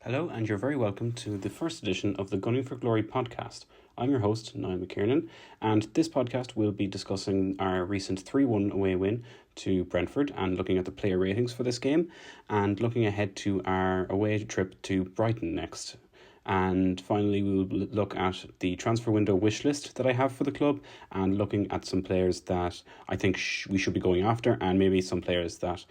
Hello, and you're very welcome to the first edition of the Gunning for Glory podcast. I'm your host, Niall McKiernan, and this podcast will be discussing our recent 3-1 away win to Brentford and looking at the player ratings for this game and looking ahead to our away trip to Brighton next. And finally, we will look at the transfer window wish list that I have for the club and looking at some players that I think we should be going after and maybe some players that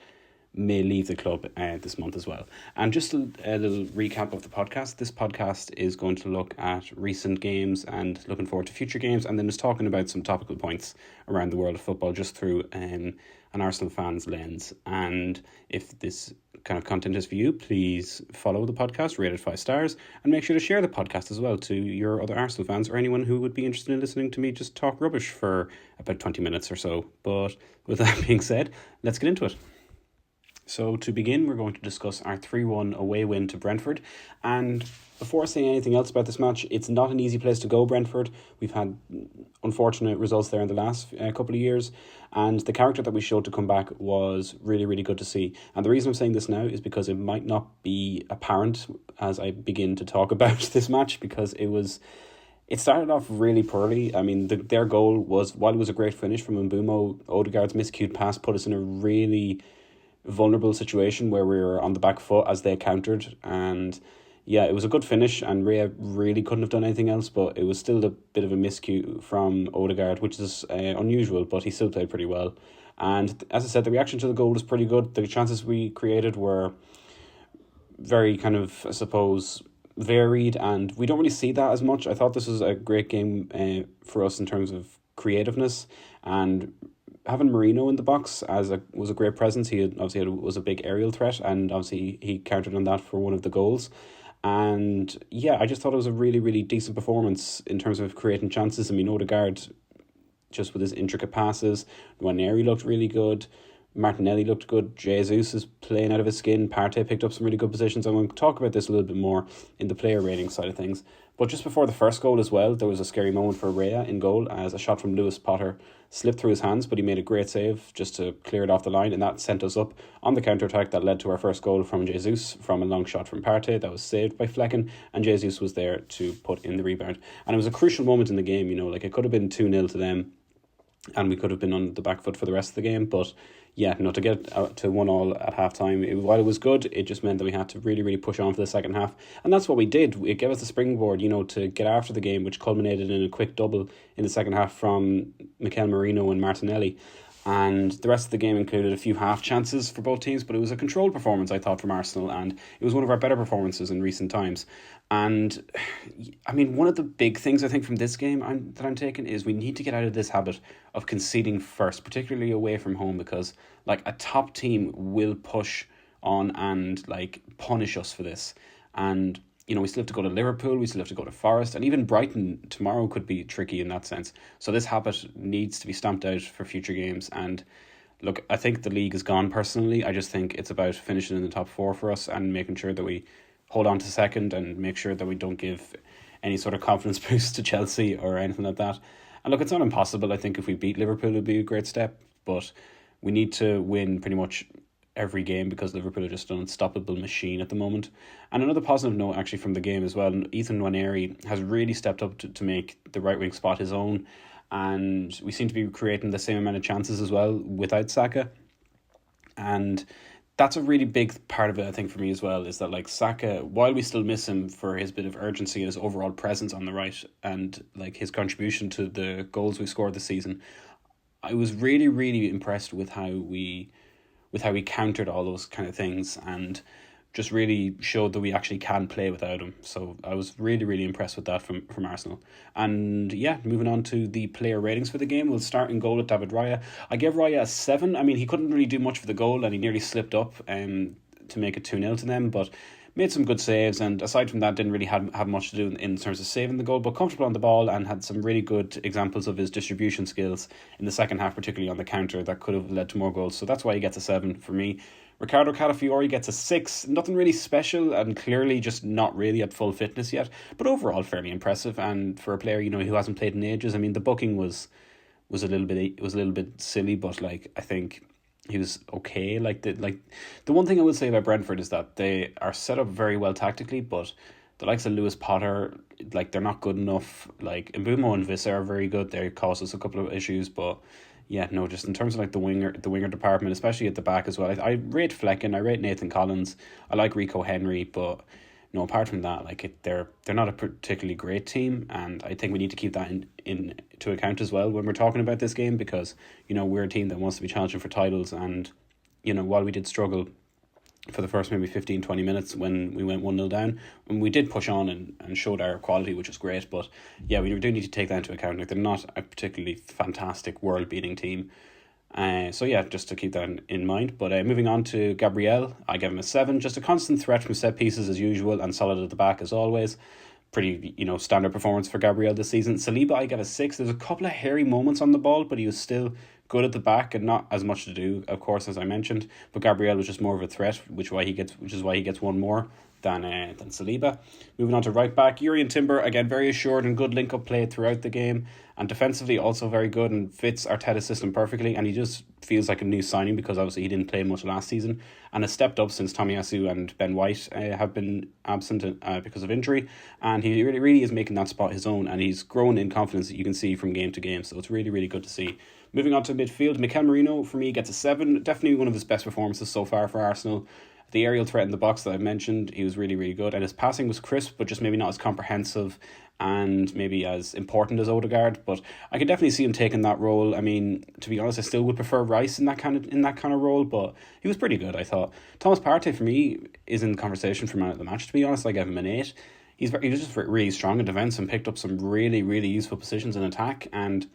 may leave the club this month as well. And just a little recap of the podcast. This podcast is going to look at recent games and looking forward to future games, and then just talking about some topical points around the world of football just through an Arsenal fan's lens. And if this kind of content is for you, please follow the podcast, rate it 5 stars, and make sure to share the podcast as well to your other Arsenal fans or anyone who would be interested in listening to me just talk rubbish for about 20 minutes or so. But with that being said, let's get into it. So to begin, we're going to discuss our 3-1 away win to Brentford. And before saying anything else about this match, it's not an easy place to go, Brentford. We've had unfortunate results there in the last couple of years. And the character that we showed to come back was really, really good to see. And the reason I'm saying this now is because it might not be apparent as I begin to talk about this match, because it started off really poorly. I mean, their goal was, while it was a great finish from Mbeumo, Odegaard's miscued pass put us in a really vulnerable situation where we were on the back foot as they countered, and yeah, it was a good finish and Raya really couldn't have done anything else, but it was still a bit of a miscue from Odegaard, which is unusual, but he still played pretty well. And as I said, the reaction to the goal was pretty good. The chances we created were very kind of, I suppose, varied, and we don't really see that as much. I thought this was a great game for us in terms of creativeness, and having Marino in the box was a great presence. He was a big aerial threat, and obviously he countered on that for one of the goals. And yeah, I just thought it was a really, really decent performance in terms of creating chances. I mean, Odegaard, just with his intricate passes, Nwaneri looked really good, Martinelli looked good, Jesus is playing out of his skin, Partey picked up some really good positions. I'm going to talk about this a little bit more in the player rating side of things. But just before the first goal as well, there was a scary moment for Raya in goal as a shot from Lewis Potter slipped through his hands, but he made a great save just to clear it off the line, and that sent us up on the counter-attack that led to our first goal from Jesus from a long shot from Partey that was saved by Flecken, and Jesus was there to put in the rebound. And it was a crucial moment in the game, like it could have been 2-0 to them and we could have been on the back foot for the rest of the game, but yeah, to get to 1-1 at half time, while it was good, it just meant that we had to really, really push on for the second half. And that's what we did. It gave us the springboard, to get after the game, which culminated in a quick double in the second half from Mikel Merino and Martinelli. And the rest of the game included a few half chances for both teams, but it was a controlled performance, I thought, from Arsenal, and it was one of our better performances in recent times. And I mean, one of the big things I think from this game that I'm taking is we need to get out of this habit of conceding first, particularly away from home, because a top team will push on and punish us for this. And we still have to go to Liverpool, we still have to go to Forest, and even Brighton tomorrow could be tricky in that sense. So this habit needs to be stamped out for future games. And look, I think the league is gone personally. I just think it's about finishing in the top 4 for us and making sure that we hold on to second and make sure that we don't give any sort of confidence boost to Chelsea or anything like that. And look, it's not impossible. I think if we beat Liverpool, it would be a great step, but we need to win pretty much every game because Liverpool are just an unstoppable machine at the moment. And another positive note actually from the game as well, Ethan Nwaneri has really stepped up to make the right wing spot his own, and we seem to be creating the same amount of chances as well without Saka. And that's a really big part of it, I think, for me as well, is that Saka, while we still miss him for his bit of urgency and his overall presence on the right and his contribution to the goals we scored this season, I was really, really impressed with how we countered all those kind of things and just really showed that we actually can play without him. So I was really, really impressed with that from Arsenal. And yeah, moving on to the player ratings for the game, we'll start in goal with David Raya. I gave Raya a 7. I mean, he couldn't really do much for the goal and he nearly slipped up to make it 2-0 to them, but made some good saves, and aside from that didn't really have much to do in terms of saving the goal, but comfortable on the ball and had some really good examples of his distribution skills in the second half, particularly on the counter, that could have led to more goals. So that's why he gets a 7 for me. Ricardo Calafiori gets a 6. Nothing really special and clearly just not really at full fitness yet, but overall fairly impressive. And for a player who hasn't played in ages, I mean, the booking was a little bit silly, but I think he was okay. The one thing I would say about Brentford is that they are set up very well tactically, but the likes of Lewis Potter, like, they're not good enough. Like, Mbumo and Visser are very good. They cause us a couple of issues, but yeah, no, just in terms of like the winger department, especially at the back as well. I rate Flecken, I rate Nathan Collins, I like Rico Henry, but no, apart from that, they're not a particularly great team, and I think we need to keep that in to account as well when we're talking about this game, because we're a team that wants to be challenging for titles, and while we did struggle for the first maybe 15-20 minutes when we went 1-0 down, and we did push on and showed our quality, which was great. But yeah, we do need to take that into account. Like, they're not a particularly fantastic world beating team. So yeah, just to keep that in mind. But moving on to Gabriel, I give him a 7. Just a constant threat from set pieces as usual, and solid at the back as always. Pretty standard performance for Gabriel this season. Saliba, I give a 6. There's a couple of hairy moments on the ball, but he was still good at the back and not as much to do, of course, as I mentioned. But Gabriel was just more of a threat, which is why he gets one more than Saliba. Moving on to right back, Urian Timber, again very assured and good link up play throughout the game, and defensively also very good and fits Arteta's system perfectly, and he just feels like a new signing because obviously he didn't play much last season and has stepped up since Tomiyasu and Ben White have been absent because of injury, and he really is making that spot his own, and he's grown in confidence that you can see from game to game, so it's really, really good to see. Moving on to midfield, Mikel Merino for me gets a 7, definitely one of his best performances so far for Arsenal. The aerial threat in the box that I mentioned, he was really, really good, and his passing was crisp, but just maybe not as comprehensive and maybe as important as Odegaard. But I could definitely see him taking that role. I mean, to be honest, I still would prefer Rice in that kind of role, but he was pretty good, I thought. Thomas Partey for me is in the conversation for man of the match. To be honest, I gave him an 8. He was just really strong in defence and picked up some really, really useful positions in attack, and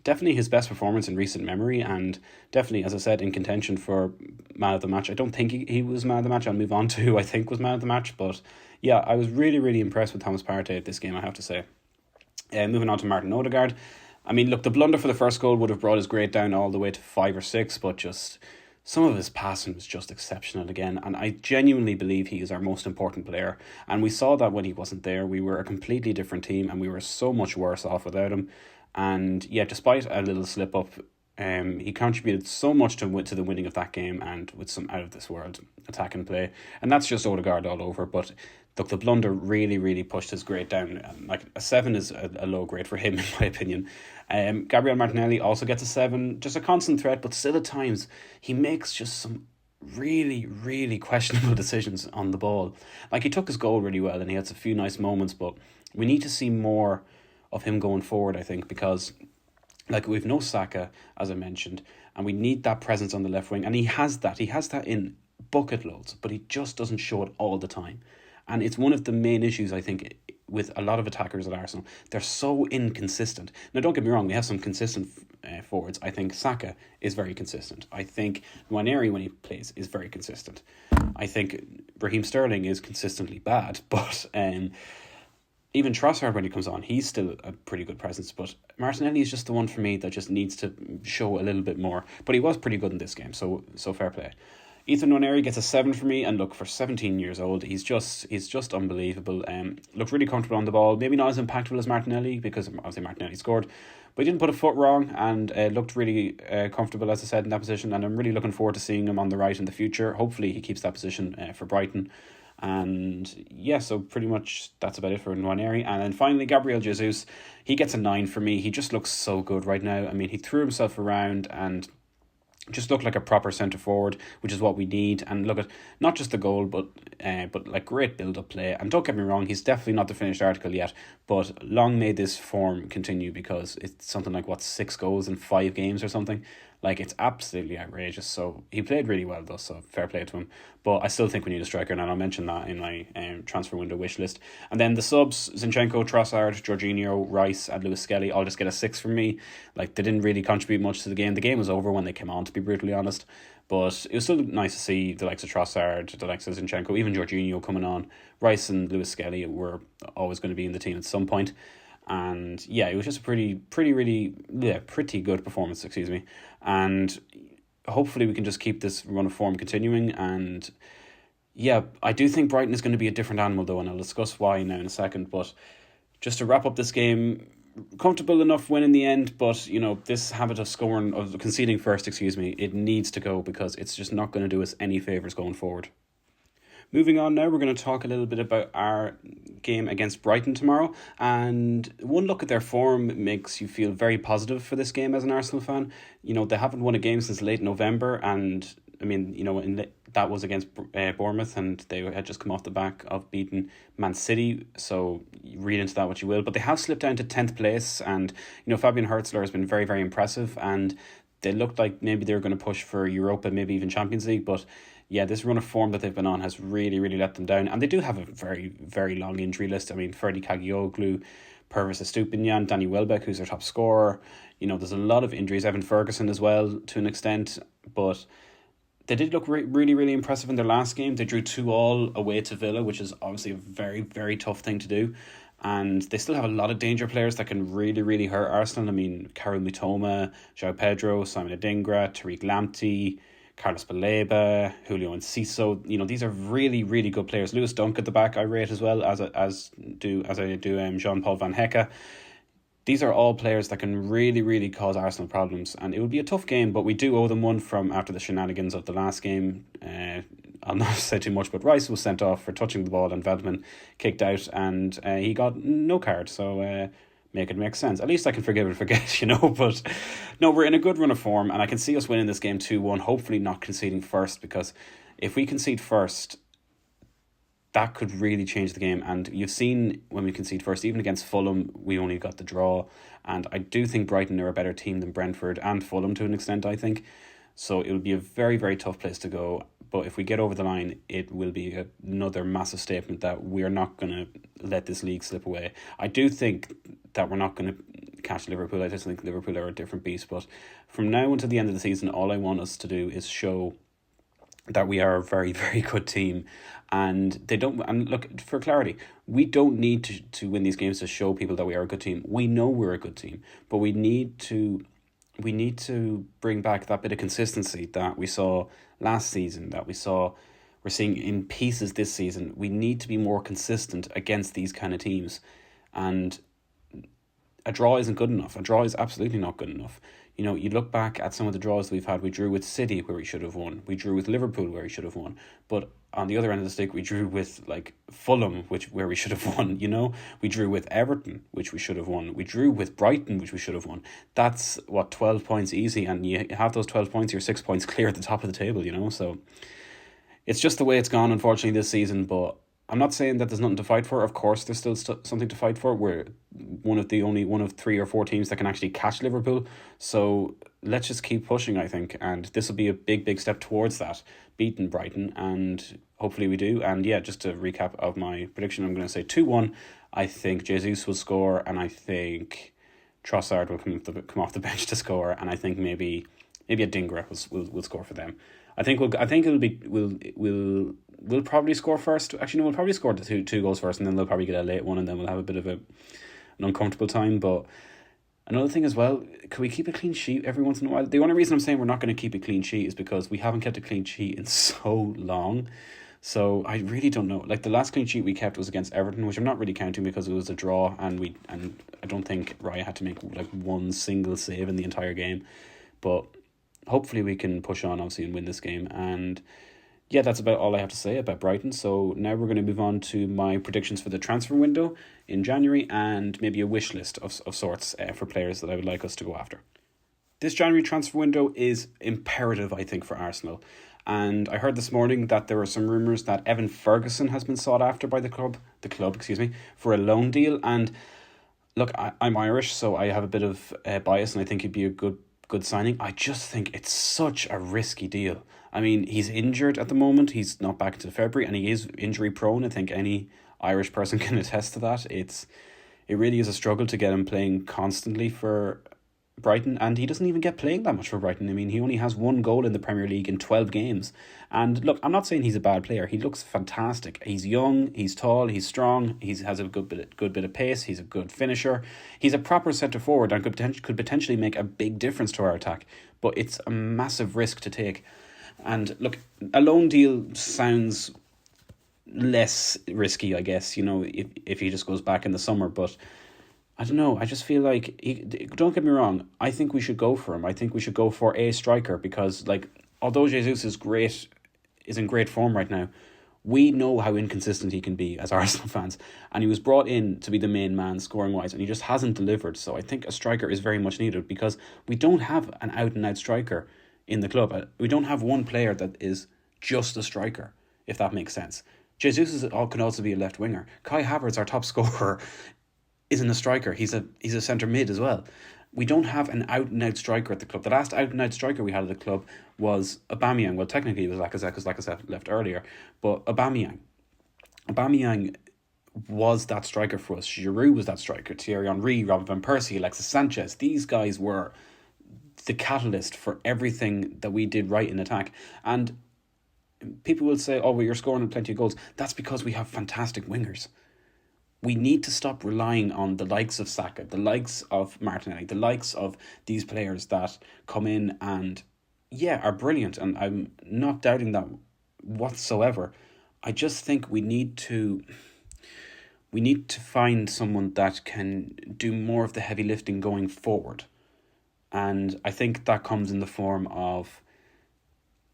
definitely his best performance in recent memory, and definitely, as I said, in contention for man of the match. I don't think he was man of the match. I'll move on to who I think was man of the match. But yeah, I was really, really impressed with Thomas Partey at this game, I have to say. Moving on to Martin Odegaard. I mean, look, the blunder for the first goal would have brought his grade down all the way to 5 or 6, but just some of his passing was just exceptional again, and I genuinely believe he is our most important player, and we saw that when he wasn't there. We were a completely different team, and we were so much worse off without him. And yeah, despite a little slip up, he contributed so much to the winning of that game, and with some out of this world attack and play. And that's just Odegaard all over. But look, the blunder really, really pushed his grade down. Like, a 7 is a low grade for him, in my opinion. Gabriel Martinelli also gets a 7. Just a constant threat, but still at times he makes just some really, really questionable decisions on the ball. Like, he took his goal really well, and he had a few nice moments, but we need to see more of him going forward, I think, because like, we've no Saka, as I mentioned, and we need that presence on the left wing, and he has that in bucket loads, but he just doesn't show it all the time, and it's one of the main issues, I think, with a lot of attackers at Arsenal. They're so inconsistent. Now, don't get me wrong, we have some consistent forwards. I think Saka is very consistent. I think Nwaneri, when he plays, is very consistent. I think Raheem Sterling is consistently bad, but even Trossard, when he comes on, he's still a pretty good presence. But Martinelli is just the one for me that just needs to show a little bit more. But he was pretty good in this game, so fair play. Ethan Nwaneri gets a 7 for me, and look, for 17 years old, he's just unbelievable. Looked really comfortable on the ball. Maybe not as impactful as Martinelli, because obviously Martinelli scored, but he didn't put a foot wrong, and looked really comfortable, as I said, in that position. And I'm really looking forward to seeing him on the right in the future. Hopefully he keeps that position for Brighton. And yeah, so pretty much that's about it for Nwaneri. And then finally, Gabriel Jesus, he gets a 9 for me. He just looks so good right now. I mean, he threw himself around and just looked like a proper centre forward, which is what we need. And look at not just the goal, but like great build up play. And don't get me wrong, he's definitely not the finished article yet, but long may this form continue, because it's something like 6 goals in 5 games or something. Like, it's absolutely outrageous. So he played really well though, so fair play to him. But I still think we need a striker, and I'll mention that in my transfer window wish list. And then the subs, Zinchenko, Trossard, Jorginho, Rice and Lewis Skelly all just get a 6 from me. Like, they didn't really contribute much to the game. The game was over when they came on, to be brutally honest. But it was still nice to see the likes of Trossard, the likes of Zinchenko, even Jorginho coming on. Rice and Lewis Skelly were always going to be in the team at some point. And yeah, it was just a pretty good performance, and hopefully we can just keep this run of form continuing. And yeah, I do think Brighton is going to be a different animal though, and I'll discuss why now in a second. But just to wrap up this game, comfortable enough win in the end, but this habit of conceding first, it needs to go, because it's just not going to do us any favours going forward. Moving on now, we're going to talk a little bit about our game against Brighton tomorrow, and one look at their form makes you feel very positive for this game as an Arsenal fan. They haven't won a game since late November, and that was against Bournemouth, and they had just come off the back of beating Man City, so read into that what you will. But they have slipped down to 10th place, and Fabian Hertzler has been very, very impressive, and they looked like maybe they were going to push for Europa, maybe even Champions League, but yeah, this run of form that they've been on has really, really let them down. And they do have a very, very long injury list. Ferdi Kaggioglu, Pervis Estupiñán, Danny Welbeck, who's their top scorer. There's a lot of injuries. Evan Ferguson as well, to an extent. But they did look really, really impressive in their last game. They drew 2-2 away to Villa, which is obviously a very, very tough thing to do. And they still have a lot of danger players that can really, really hurt Arsenal. Karol Mitoma, João Pedro, Simon Adingra, Tariq Lamptey, Carlos Baleba, Julio Enciso. These are really, really good players. Lewis Dunk at the back I rate as well, as I do Jean-Paul Van Hecke. These are all players that can really, really cause Arsenal problems, and it would be a tough game, but we do owe them one from after the shenanigans of the last game. I'll not say too much, but Rice was sent off for touching the ball and Veldman kicked out, and he got no card, so make it make sense. At least I can forgive and forget, but no, we're in a good run of form, and I can see us winning this game 2-1, hopefully not conceding first, because if we concede first, that could really change the game. And you've seen when we concede first, even against Fulham, we only got the draw, and I do think Brighton are a better team than Brentford and Fulham to an extent, I think. So it will be a very, very tough place to go. But if we get over the line, it will be another massive statement that we're not going to let this league slip away. I do think that we're not going to catch Liverpool. I just think Liverpool are a different beast. But from now until the end of the season, all I want us to do is show that we are a very, very good team. And look, for clarity, we don't need to win these games to show people that we are a good team. We know we're a good team, but we need to bring back that bit of consistency that we saw last season, that we're seeing in pieces this season. We need to be more consistent against these kind of teams, and a draw isn't good enough. A draw is absolutely not good enough. You look back at some of the draws we've had. We drew with City, where we should have won. We drew with Liverpool, where we should have won. But on the other end of the stick, we drew with Fulham, where we should have won. We drew with Everton, which we should have won. We drew with Brighton, which we should have won. That's 12 points easy, and you have those 12 points, you're 6 points clear at the top of the table. So it's just the way it's gone, unfortunately, this season. But I'm not saying that there's nothing to fight for. Of course, there's still something to fight for. We're one of 3 or 4 teams that can actually catch Liverpool. So let's just keep pushing, I think. And this will be a big, big step towards that, beating Brighton. And hopefully we do. And yeah, just to recap of my prediction, I'm going to say 2-1. I think Jesus will score, and I think Trossard will come off the bench to score. And I think maybe Adingra will score for them. We'll probably score first. Actually, no, we'll probably score the two goals first, and then they'll probably get a late one, and then we'll have a bit of an uncomfortable time. But another thing as well, can we keep a clean sheet every once in a while? The only reason I'm saying we're not going to keep a clean sheet is because we haven't kept a clean sheet in so long. So I really don't know. The last clean sheet we kept was against Everton, which I'm not really counting because it was a draw, and I don't think Raya had to make one single save in the entire game. But hopefully we can push on, obviously, and win this game. And yeah, that's about all I have to say about Brighton. So now we're going to move on to my predictions for the transfer window in January, and maybe a wish list of sorts for players that I would like us to go after. This January transfer window is imperative, I think, for Arsenal. And I heard this morning that there were some rumours that Evan Ferguson has been sought after by the club, for a loan deal. And look, I'm Irish, so I have a bit of bias, and I think he'd be a good signing. I just think it's such a risky deal. He's injured at the moment. He's not back until February, and he is injury prone. I think any Irish person can attest to that. It really is a struggle to get him playing constantly for Brighton, and he doesn't even get playing that much for Brighton. He only has 1 goal in the Premier League in 12 games. And look, I'm not saying he's a bad player. He looks fantastic. He's young, he's tall, he's strong, he has a good bit of pace, he's a good finisher. He's a proper centre forward and could potentially make a big difference to our attack. But it's a massive risk to take. And look, a loan deal sounds less risky, I guess, if he just goes back in the summer. But I don't know. I just feel like don't get me wrong. I think we should go for him. I think we should go for a striker because, like, although Jesus is in great form right now, we know how inconsistent he can be as Arsenal fans, and he was brought in to be the main man scoring wise, and he just hasn't delivered. So I think a striker is very much needed because we don't have an out and out striker in the club. We don't have one player that is just a striker, if that makes sense. Can also be a left winger. Kai Havertz, our top scorer, isn't a striker. He's a centre mid as well. We don't have an out and out striker at the club. The last out and out striker we had at the club was Aubameyang. Well, technically it was Lacazette because Lacazette left earlier, but Aubameyang was that striker for us. Giroud was that striker. Thierry Henry, Robin van Persie, Alexis Sanchez. These guys were the catalyst for everything that we did right in attack. And people will say, "Oh, well, you're scoring plenty of goals." That's because we have fantastic wingers. We need to stop relying on the likes of Saka, the likes of Martinelli, the likes of these players that come in and, yeah, are brilliant. And I'm not doubting that whatsoever. I just think we need to find someone that can do more of the heavy lifting going forward. And I think that comes in the form of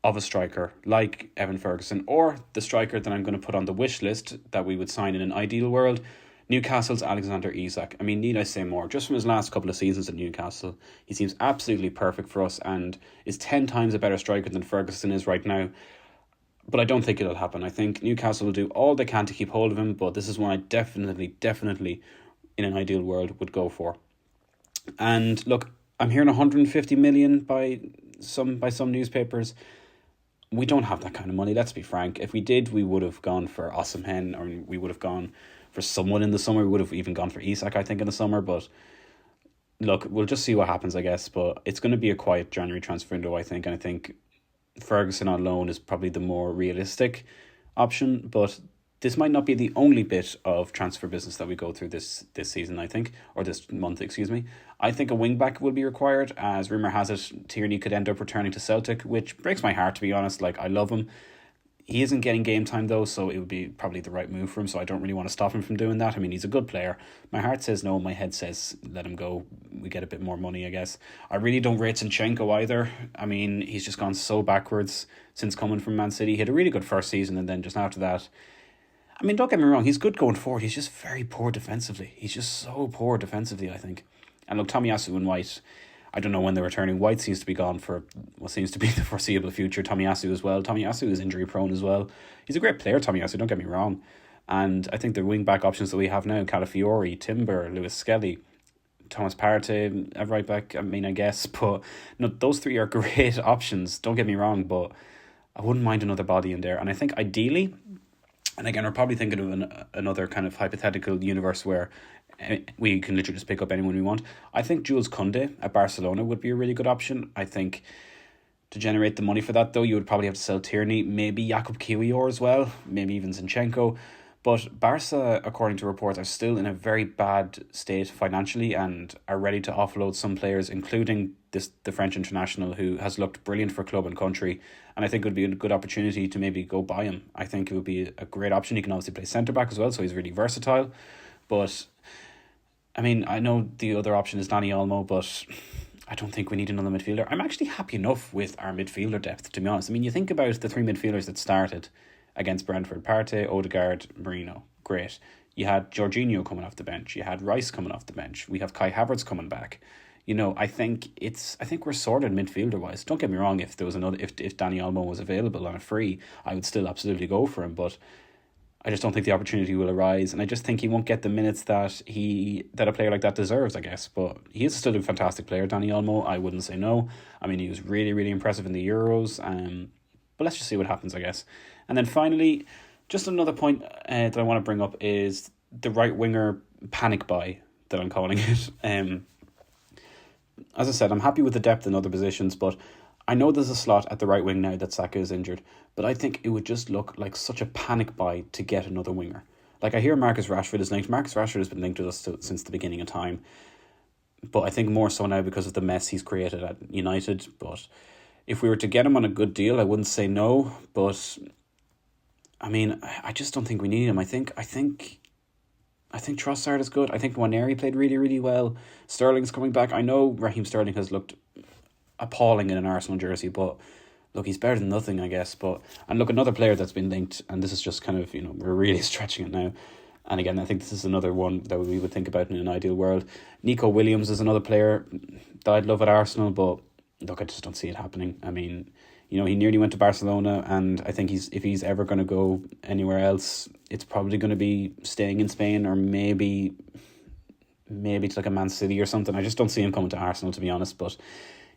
a striker like Evan Ferguson, or the striker that I'm going to put on the wish list that we would sign in an ideal world, Newcastle's Alexander Isak. I mean, need I say more? Just from his last couple of seasons at Newcastle, he seems absolutely perfect for us and is 10 times a better striker than Ferguson is right now. But I don't think it'll happen. I think Newcastle will do all they can to keep hold of him, but this is one I definitely, in an ideal world, would go for. And look, I'm hearing 150 million by some newspapers. We don't have that kind of money, let's be frank. If we did, we would have gone for Osimhen, or we would have gone for someone in the summer. We would have even gone for Isak, I think, in the summer. But look, we'll just see what happens, I guess. But it's going to be a quiet January transfer window, I think. And I think Ferguson on loan is probably the more realistic option. But this might not be the only bit of transfer business that we go through this season, I think, or this month, excuse me. I think a wing-back will be required, as rumour has it Tierney could end up returning to Celtic, which breaks my heart, to be honest. Like, I love him. He isn't getting game time, though, so it would be probably the right move for him, so I don't really want to stop him from doing that. I mean, he's a good player. My heart says no, my head says let him go. We get a bit more money, I guess. I really don't rate Zinchenko either. I mean, he's just gone so backwards since coming from Man City. He had a really good first season, and then just after that, I mean, don't get me wrong, he's good going forward. He's just very poor defensively. He's just so poor defensively, I think. And look, Tomiyasu and White, I don't know when they're returning. White seems to be gone for what seems to be the foreseeable future. Tomiyasu as well. Tomiyasu is injury prone as well. He's a great player, Tomiyasu, don't get me wrong. And I think the wing-back options that we have now, Calafiori, Timber, Lewis Skelly, Thomas Partey at right back, I mean, I guess. But no, those three are great options, don't get me wrong, but I wouldn't mind another body in there. And I think ideally, and again, we're probably thinking of another kind of hypothetical universe where we can literally just pick up anyone we want. I think Jules Koundé at Barcelona would be a really good option. I think to generate the money for that, though, you would probably have to sell Tierney, maybe Jakub Kiwior as well, maybe even Zinchenko. But Barca, according to reports, are still in a very bad state financially and are ready to offload some players, including the French international, who has looked brilliant for club and country. And I think it would be a good opportunity to maybe go buy him. I think it would be a great option. He can obviously play centre-back as well, so he's really versatile. But, I mean, I know the other option is Dani Olmo, but I don't think we need another midfielder. I'm actually happy enough with our midfielder depth, to be honest. I mean, you think about the three midfielders that started against Brentford: Partey, Odegaard, Merino. Great. You had Jorginho coming off the bench. You had Rice coming off the bench. We have Kai Havertz coming back. You know, I think we're sorted midfielder wise. Don't get me wrong. If Dani Olmo was available on a free, I would still absolutely go for him. But I just don't think the opportunity will arise, and I just think he won't get the minutes that a player like that deserves, I guess. But he is still a fantastic player, Dani Olmo. I wouldn't say no. I mean, he was really, really impressive in the Euros. But let's just see what happens, I guess. And then finally, just another point that I want to bring up is the right winger panic buy that I'm calling it. As I said, I'm happy with the depth in other positions, but I know there's a slot at the right wing now that Saka is injured, but I think it would just look like such a panic buy to get another winger. Like, I hear Marcus Rashford is linked. Marcus Rashford has been linked with us since the beginning of time, but I think more so now because of the mess he's created at United. But if we were to get him on a good deal, I wouldn't say no, but I mean, I just don't think we need him. I think I think Trossard is good. I think Nwaneri played really, really well. Sterling's coming back. I know Raheem Sterling has looked appalling in an Arsenal jersey, but look, he's better than nothing, I guess. And look, another player that's been linked, and this is just kind of, we're really stretching it now. And again, I think this is another one that we would think about in an ideal world. Nico Williams is another player that I'd love at Arsenal, but look, I just don't see it happening. I mean, he nearly went to Barcelona, and I think if he's ever going to go anywhere else, it's probably going to be staying in Spain, or maybe to like a Man City or something. I just don't see him coming to Arsenal, to be honest. But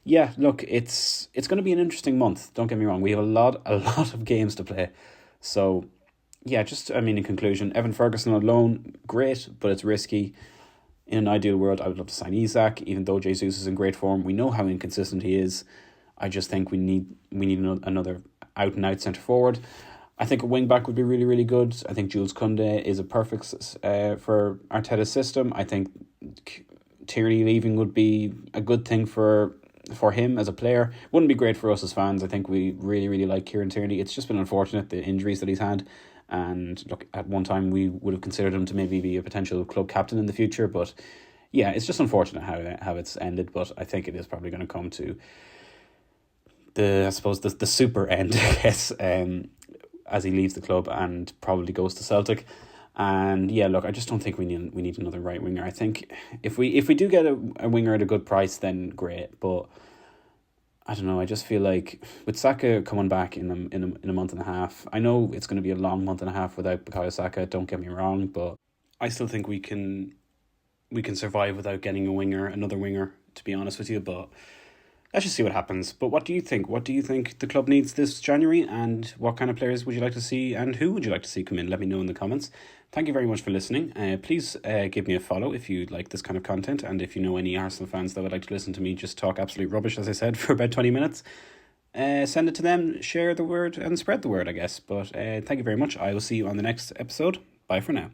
yeah, look, it's going to be an interesting month. Don't get me wrong. We have a lot of games to play. So yeah, in conclusion, Evan Ferguson on loan, great, but it's risky. In an ideal world, I would love to sign Isak, even though Jesus is in great form. We know how inconsistent he is. I just think we need another out-and-out centre-forward. I think a wing-back would be really, really good. I think Jules Koundé is a perfect for Arteta's system. I think Tierney leaving would be a good thing for him as a player. Wouldn't be great for us as fans. I think we really, really like Kieran Tierney. It's just been unfortunate, the injuries that he's had. And look, at one time we would have considered him to maybe be a potential club captain in the future. But yeah, it's just unfortunate how it's ended. But I think it is probably going to come to the super end, I guess, as he leaves the club and probably goes to Celtic. And yeah, look, I just don't think we need another right winger. I think if we do get a winger at a good price, then great. But I don't know. I just feel like with Saka coming back in a month and a half, I know it's going to be a long month and a half without Bukayo Saka. Don't get me wrong, but I still think we can survive without getting another winger. To be honest with you, but let's just see what happens. But what do you think? What do you think the club needs this January, and what kind of players would you like to see, and who would you like to see come in? Let me know in the comments. Thank you very much for listening. Please give me a follow if you like this kind of content, and if you know any Arsenal fans that would like to listen to me just talk absolute rubbish, as I said, for about 20 minutes. Send it to them, share the word, and spread the word, I guess. But thank you very much. I will see you on the next episode. Bye for now.